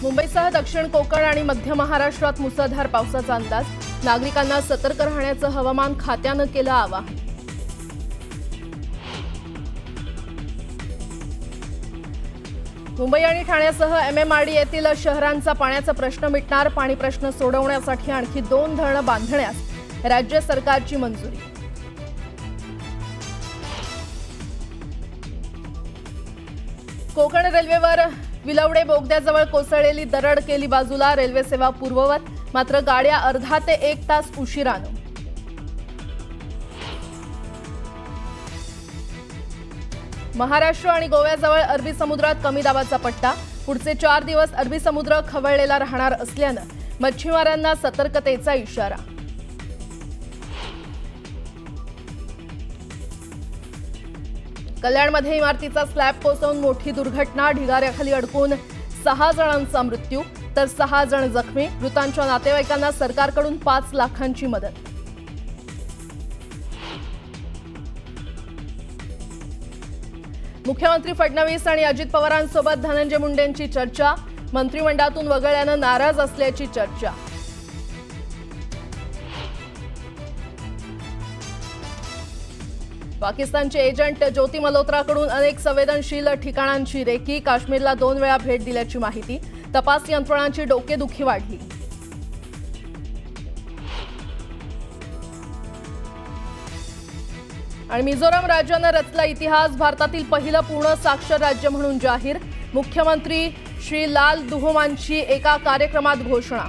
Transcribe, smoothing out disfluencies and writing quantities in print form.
मुंबईसह दक्षिण कोकण आणि मध्य महाराष्ट्रात मुसळधार पावसाचा अंदाज। नागरिकांना सतर्क राहण्याचं हवामान खात्यानं केलं आवाहन। मुंबई आणि ठाण्यासह MMRD येथील शहरांचा पाण्याचा प्रश्न मिटणार। पाणी प्रश्न सोडवण्यासाठी आणखी 2 धरणं बांधण्यास राज्य सरकारची मंजुरी। कोकण रेल्वेवर विलवडे बोगद्याजवळ कोसळलेली दरड केली बाजूला। रेल्वे सेवा पूर्ववत, मात्र गाड्या अर्धा ते 1 तास उशिरानं। महाराष्ट्र आणि गोव्याजवळ अरबी समुद्रात कमी दाबाचा पट्टा। पुढचे 4 दिवस अरबी समुद्र खवळलेला राहणार असल्यानं मच्छीमारांना सतर्कतेचा इशारा। कल्याणमध्ये इमारतीचा स्लॅब कोसळून मोठी दुर्घटना। ढिगाऱ्याखाली अडकून 6 जणांचा मृत्यू तर 6 जण जखमी। मृतांच्या नातेवाईकांना सरकारकडून 5 लाखांची मदत। मुख्यमंत्री फडणवीस आणि अजित पवारांसोबत धनंजय मुंडेंची चर्चा। मंत्रिमंडळातून वगळल्यानं नाराज असल्याची चर्चा। पाकिस्तानचे एजंट ज्योती मल्होत्राकडून अनेक संवेदनशील ठिकाणांची रेकी। काश्मीरला 2 वेळा भेट दिल्याची माहिती। तपास यंत्रणांची डोकेदुखी वाढली। आणि मिझोराम राज्यानं रचला इतिहास। भारतातील पहिलं पूर्ण साक्षर राज्य म्हणून जाहीर। मुख्यमंत्री श्री लाल दुहोमांची एका कार्यक्रमात घोषणा।